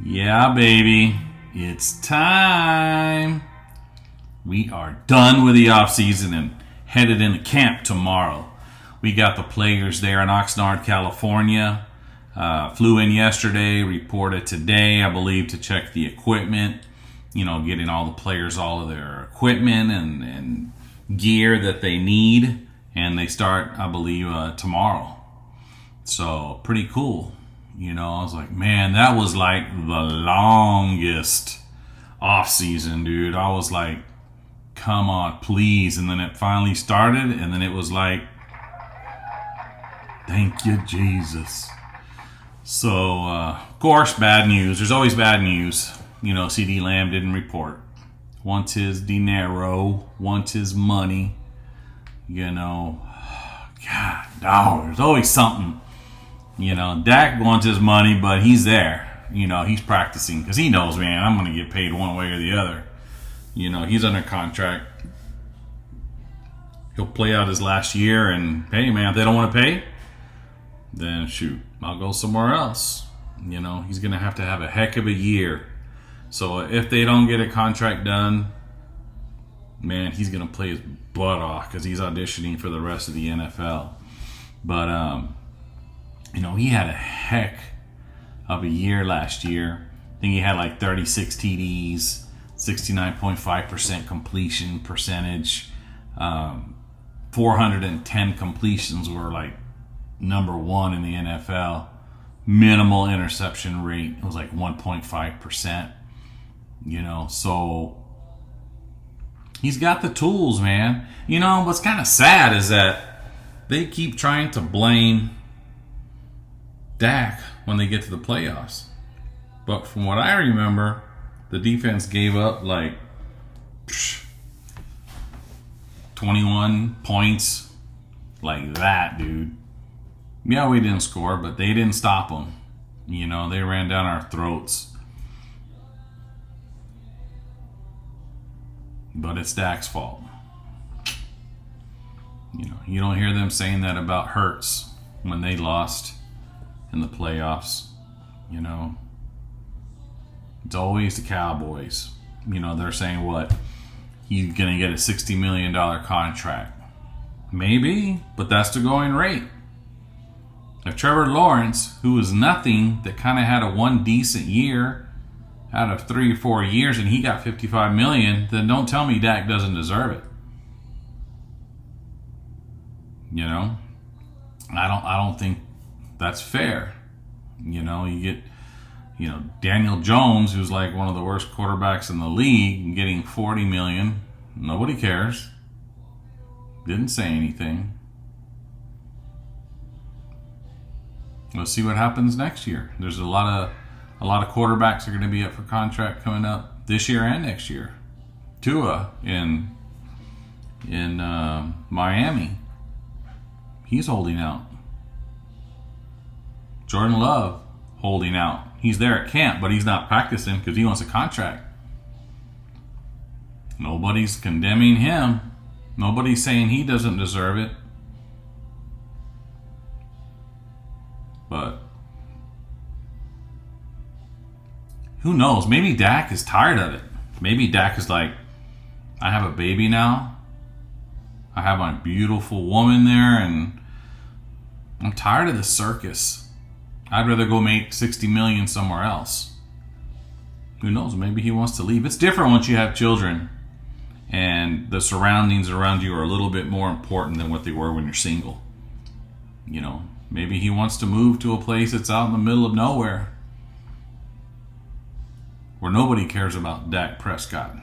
Yeah, baby. It's time. We are done with the offseason and headed into camp tomorrow. We got the players there in Oxnard, California. Flew in yesterday, reported today, I believe, to check the equipment. You know, getting all the players all of their equipment and gear that they need. And they start, I believe, tomorrow. So, pretty cool. You know, I was like, man, that was like the longest off season, dude. I was like, come on, please. And then it finally started, and then it was like, thank you, Jesus. So, of course, bad news. There's always bad news. You know, CD Lamb didn't report. Wants his dinero, wants his money. You know, God, no, there's always something. You know, Dak wants his money, but he's there. You know, he's practicing because he knows, man, I'm going to get paid one way or the other. You know, he's under contract. He'll play out his last year, and hey, man, if they don't want to pay, then shoot, I'll go somewhere else. You know, he's going to have a heck of a year. So if they don't get a contract done, man, he's going to play his butt off because he's auditioning for the rest of the NFL. But, you know, he had a heck of a year last year. I think he had like 36 TDs, 69.5% completion percentage. 410 completions were like number one in the NFL. Minimal interception rate. It was like 1.5%. You know, so he's got the tools, man. You know, what's kind of sad is that they keep trying to blame Dak when they get to the playoffs. But from what I remember, the defense gave up like 21 points like that, dude. Yeah, we didn't score, but they didn't stop them. You know, they ran down our throats. But it's Dak's fault. You know, you don't hear them saying that about Hurts when they lost in the playoffs. You know, it's always the Cowboys. You know, they're saying what? He's going to get a $60 million contract. Maybe, but that's the going rate. If Trevor Lawrence, who was nothing, that kind of had a one decent year out of 3 or 4 years, and he got $55 million, then don't tell me Dak doesn't deserve it. You know, I don't think that's fair. You know, you get, you know, Daniel Jones, who's like one of the worst quarterbacks in the league, getting $40 million. Nobody cares. Didn't say anything. We'll see what happens next year. There's a lot of quarterbacks are going to be up for contract coming up this year and next year. Tua in Miami, he's holding out. Jordan Love holding out. He's there at camp, but he's not practicing because he wants a contract. Nobody's condemning him. Nobody's saying he doesn't deserve it. But who knows? Maybe Dak is tired of it. Maybe Dak is like, I have a baby now. I have my beautiful woman there, and I'm tired of the circus. I'd rather go make $60 million somewhere else. Who knows? Maybe he wants to leave. It's different once you have children, and the surroundings around you are a little bit more important than what they were when you're single. You know, maybe he wants to move to a place that's out in the middle of nowhere, where nobody cares about Dak Prescott.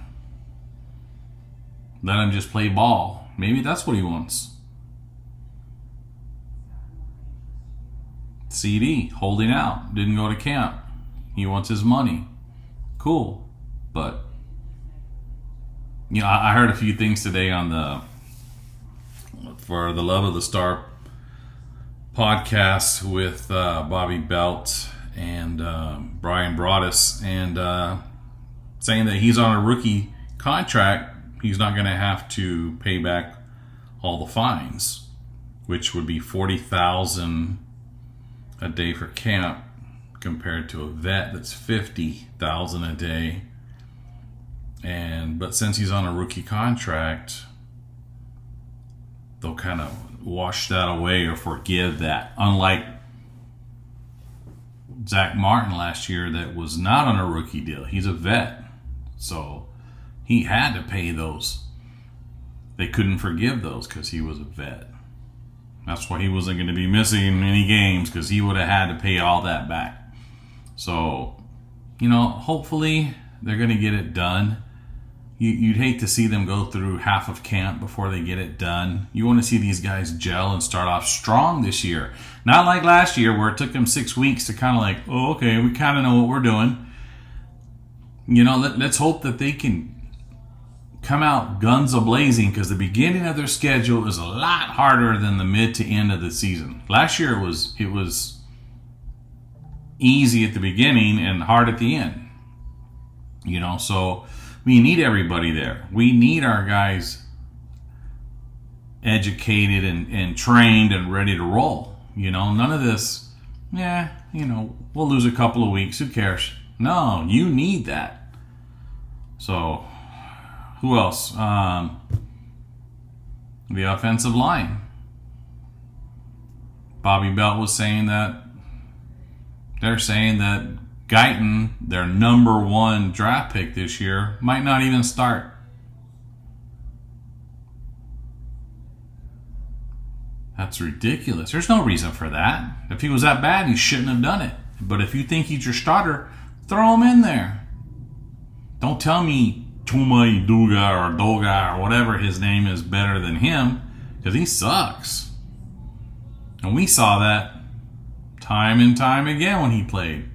Let him just play ball. Maybe that's what he wants. CD, holding out, didn't go to camp. He wants his money. Cool. But, you know, I heard a few things today on for the Love of the Star podcast with Bobby Belt and Brian Broaddus, and saying that he's on a rookie contract. He's not going to have to pay back all the fines, which would be $40,000 a day for camp, compared to a vet that's $50,000 a day. But since he's on a rookie contract, they'll kind of wash that away or forgive that. Unlike Zach Martin last year, that was not on a rookie deal. He's a vet, so he had to pay those. They couldn't forgive those because he was a vet. That's why he wasn't going to be missing any games, because he would have had to pay all that back. So, hopefully they're going to get it done. You'd hate to see them go through half of camp before they get it done. You want to see these guys gel and start off strong this year. Not like last year where it took them 6 weeks to kind of like, oh, okay, we kind of know what we're doing. Let's hope that they can come out guns a-blazing, because the beginning of their schedule is a lot harder than the mid to end of the season. Last year it was easy at the beginning and hard at the end. So we need everybody there. We need our guys educated and trained and ready to roll. None of this, we'll lose a couple of weeks. Who cares? No, you need that. So, who else? The offensive line. Bobby Belt was saying that they're saying that Guyton, their number 1 draft pick this year, might not even start. That's ridiculous. There's no reason for that. If he was that bad, he shouldn't have done it. But if you think he's your starter, throw him in there. Don't tell me Tuma Duga or Doga or whatever his name is better than him, because he sucks. And we saw that time and time again when he played.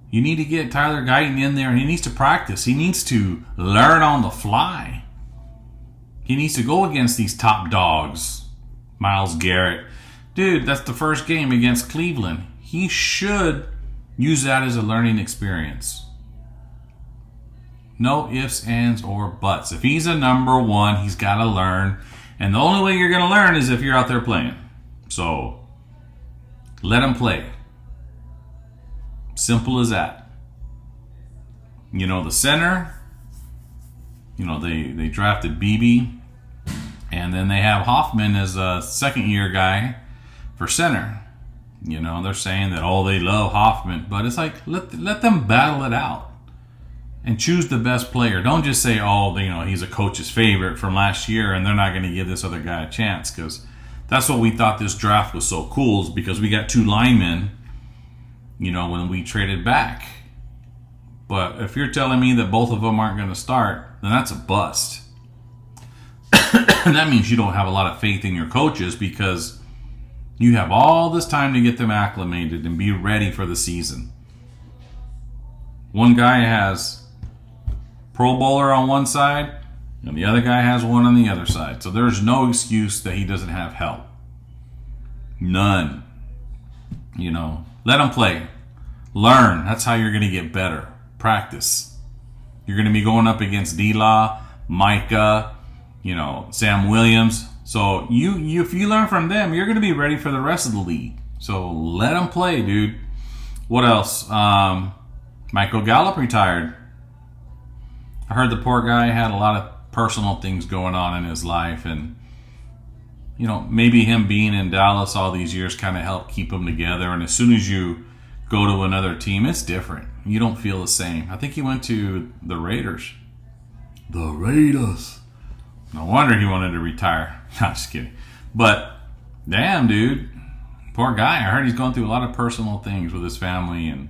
You need to get Tyler Guyton in there, and he needs to practice. He needs to learn on the fly. He needs to go against these top dogs. Myles Garrett. Dude, that's the first game against Cleveland. He should use that as a learning experience. No ifs, ands, or buts. If he's a number 1, he's got to learn. And the only way you're going to learn is if you're out there playing. So, let him play. Simple as that. The center, they drafted Beebe, and then they have Hoffman as a second-year guy for center. They're saying that, they love Hoffman, but it's like, let them battle it out and choose the best player. Don't just say, he's a coach's favorite from last year and they're not going to give this other guy a chance, because that's what we thought this draft was so cool, is because we got 2 linemen, when we traded back. But if you're telling me that both of them aren't going to start, then that's a bust. And that means you don't have a lot of faith in your coaches, because you have all this time to get them acclimated and be ready for the season. One guy has Pro Bowler on one side, and the other guy has one on the other side. So there's no excuse that he doesn't have help. None. Let him play. Learn. That's how you're going to get better. Practice. You're going to be going up against D-Law, Micah, Sam Williams. So if you learn from them, you're going to be ready for the rest of the league. So let them play, dude. What else? Michael Gallup retired. I heard the poor guy had a lot of personal things going on in his life, and maybe him being in Dallas all these years kind of helped keep him together. And as soon as you go to another team, it's different. You don't feel the same. I think he went to the Raiders. The Raiders. No wonder he wanted to retire. Not just kidding. But damn, dude, poor guy. I heard he's going through a lot of personal things with his family, and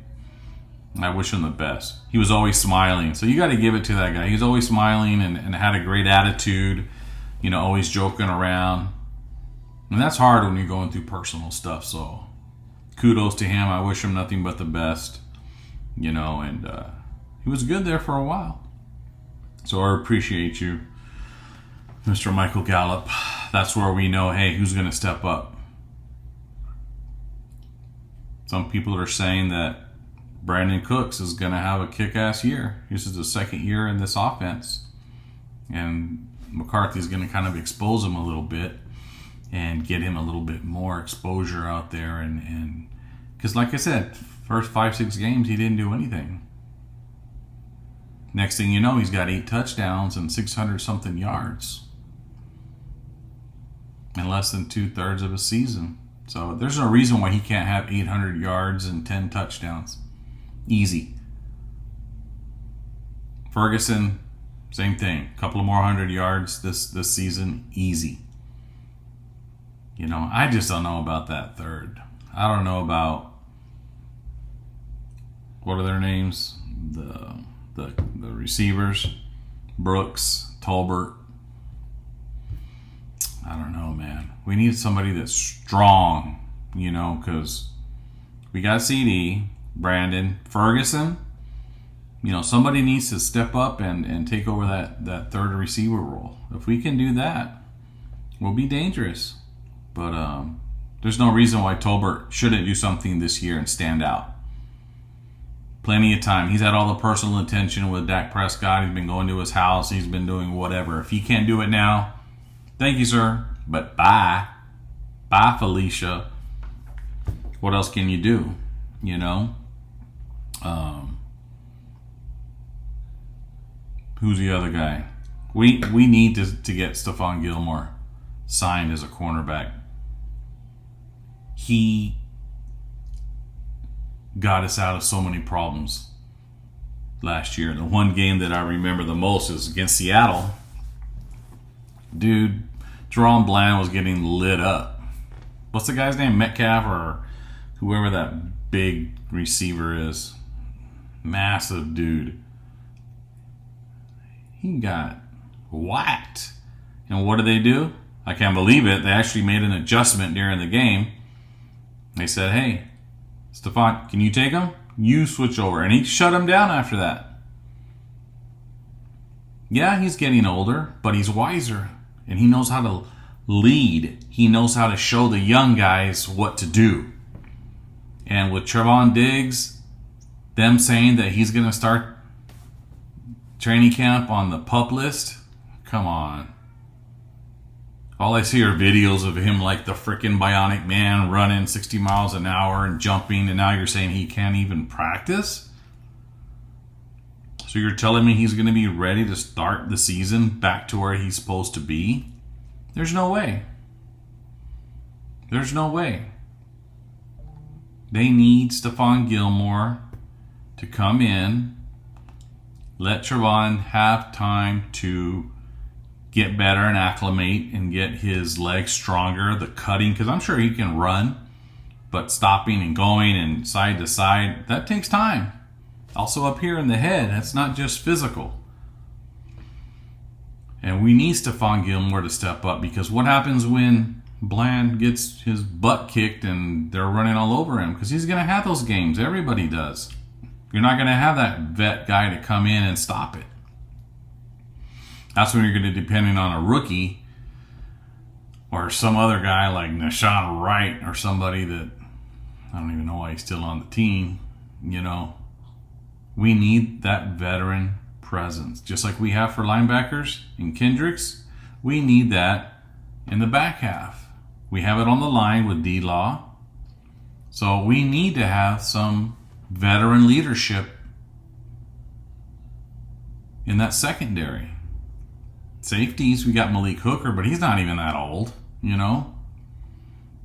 I wish him the best. He was always smiling. So you got to give it to that guy. He was always smiling and had a great attitude, always joking around. And that's hard when you're going through personal stuff. So kudos to him. I wish him nothing but the best, and he was good there for a while. So I appreciate you, Mr. Michael Gallup. That's where we know, hey, who's going to step up? Some people are saying that Brandon Cooks is going to have a kick-ass year. This is the second year in this offense. And McCarthy's going to kind of expose him a little bit and get him a little bit more exposure out there. And because like I said, First 5-6 games, he didn't do anything. Next thing you know, he's got 8 touchdowns and 600-something yards in less than 2/3 of a season. So there's no reason why he can't have 800 yards and 10 touchdowns. Easy. Ferguson, same thing. A couple of more 100 yards this season. Easy. You know, I just don't know about that third. I don't know about, what are their names? The receivers. Brooks, Tolbert. I don't know, man. We need somebody that's strong, you know, because we got CD, Brandon, Ferguson. You know, somebody needs to step up and take over that third receiver role. If we can do that, we'll be dangerous. But there's no reason why Tolbert shouldn't do something this year and stand out. Plenty of time. He's had all the personal attention with Dak Prescott. He's been going to his house. He's been doing whatever. If he can't do it now, thank you, sir. But bye. Bye, Felicia. What else can you do? You know? Who's the other guy? We need to get Stephon Gilmore signed as a cornerback. He got us out of so many problems last year. The one game that I remember the most is against Seattle. Dude, Jerome Bland was getting lit up. What's the guy's name? Metcalf or whoever that big receiver is. Massive dude. He got whacked. And what did they do? I can't believe it. They actually made an adjustment during the game. They said, hey, Stephon, can you take him? You switch over. And he shut him down after that. Yeah, he's getting older, but he's wiser. And he knows how to lead. He knows how to show the young guys what to do. And with Trevon Diggs, them saying that he's going to start training camp on the PUP list, come on. All I see are videos of him like the freaking Bionic Man running 60 miles an hour and jumping, and now you're saying he can't even practice? So you're telling me he's going to be ready to start the season back to where he's supposed to be? There's no way. There's no way. They need Stephon Gilmore to come in, let Trevon have time to get better and acclimate and get his legs stronger, the cutting, because I'm sure he can run, but stopping and going and side to side, that takes time. Also up here in the head, that's not just physical. And we need Stephon Gilmore to step up, because what happens when Bland gets his butt kicked and they're running all over him? Because he's going to have those games. Everybody does. You're not going to have that vet guy to come in and stop it. That's when you're going to be depending on a rookie or some other guy like Nashawn Wright or somebody that I don't even know why he's still on the team. You know, we need that veteran presence. Just like we have for linebackers in Kendricks, we need that in the back half. We have it on the line with D-Law. So we need to have some veteran leadership in that secondary. Safeties, we got Malik Hooker, but he's not even that old, you know?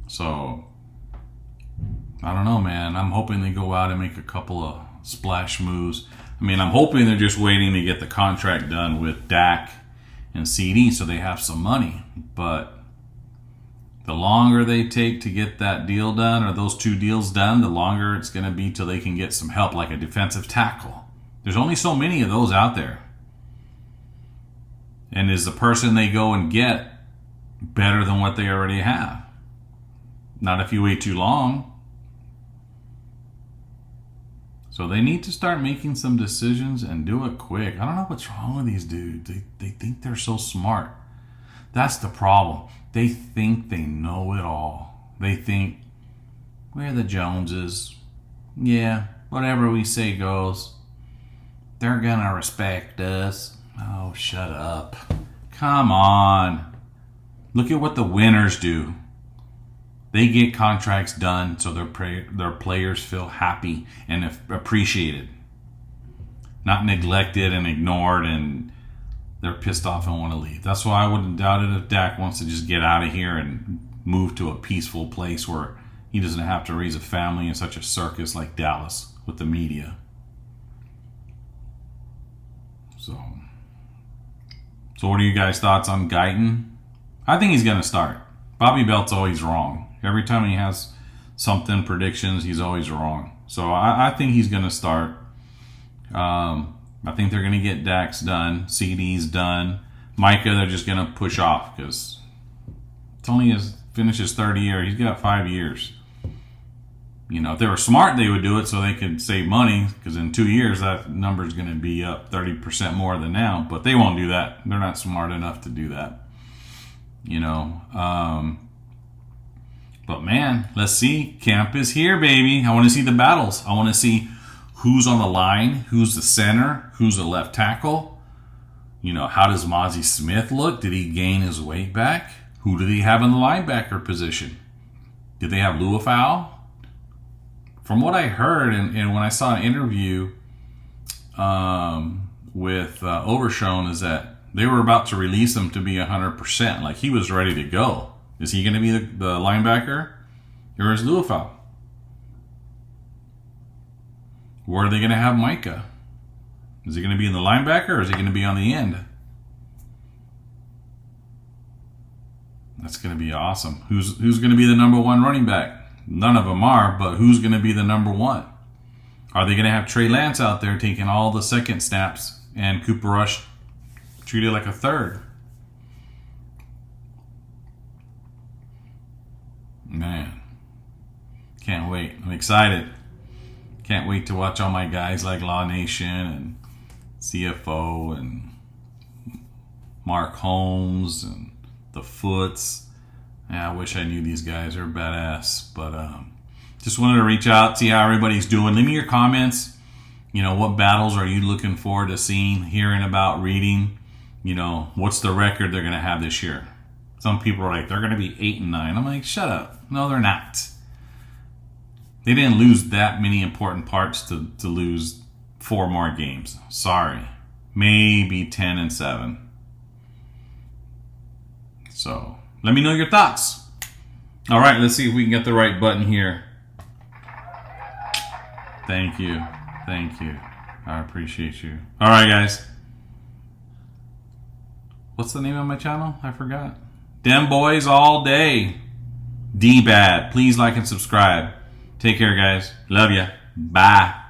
So, I don't know, man. I'm hoping they go out and make a couple of splash moves. I mean, I'm hoping they're just waiting to get the contract done with Dak and CD so they have some money. But the longer they take to get that deal done, or those two deals done, the longer it's going to be till they can get some help, like a defensive tackle. There's only so many of those out there. And is the person they go and get better than what they already have? Not if you wait too long. So they need to start making some decisions and do it quick. I don't know what's wrong with these dudes. They think they're so smart. That's the problem. They think they know it all. They think, we're the Joneses. Yeah, whatever we say goes. They're gonna respect us. Oh, shut up. Come on. Look at what the winners do. They get contracts done so their players feel happy and appreciated, not neglected and ignored, and they're pissed off and want to leave. That's why I wouldn't doubt it if Dak wants to just get out of here and move to a peaceful place where he doesn't have to raise a family in such a circus like Dallas with the media. So what are you guys' thoughts on Guyton? I think he's going to start. Bobby Belt's always wrong. Every time he has something, predictions, he's always wrong. So I think he's going to start. I think they're going to get Dax done, CD's done. Micah, they're just going to push off because it's only finish his third year. He's got 5 years. You know, if they were smart, they would do it so they could save money, because in 2 years that number is going to be up 30% more than now. But they won't do that. They're not smart enough to do that. You know, but man, let's see. Camp is here, baby. I want to see the battles. I want to see who's on the line, who's the center, who's the left tackle. You know, how does Mozzie Smith look? Did he gain his weight back? Who do they have in the linebacker position? Did they have Luafau? From what I heard, and when I saw an interview with Overshown, is that they were about to release him to be 100%. Like, he was ready to go. Is he going to be the linebacker? Or is Luafau? Where are they going to have Micah? Is he going to be in the linebacker, or is he going to be on the end? That's going to be awesome. Who's going to be the number one running back? None of them are, but who's going to be the number one? Are they going to have Trey Lance out there taking all the second snaps and Cooper Rush treated like a third? Man, can't wait. I'm excited. Can't wait to watch all my guys like Law Nation and CFO and Mark Holmes and the Foots. Yeah, I wish I knew these guys. They're badass. But just wanted to reach out, see how everybody's doing. Leave me your comments. You know, what battles are you looking forward to seeing, hearing about, reading? You know, what's the record they're going to have this year? Some people are like, they're going to be 8-9. I'm like, shut up. No, they're not. They didn't lose that many important parts to lose 4 more games. Sorry. Maybe 10-7. So, let me know your thoughts. All right, let's see if we can get the right button here. Thank you. Thank you. I appreciate you. All right, guys. What's the name of my channel? I forgot. Dem Boys All Day. D-Bad. Please like and subscribe. Take care, guys. Love ya. Bye.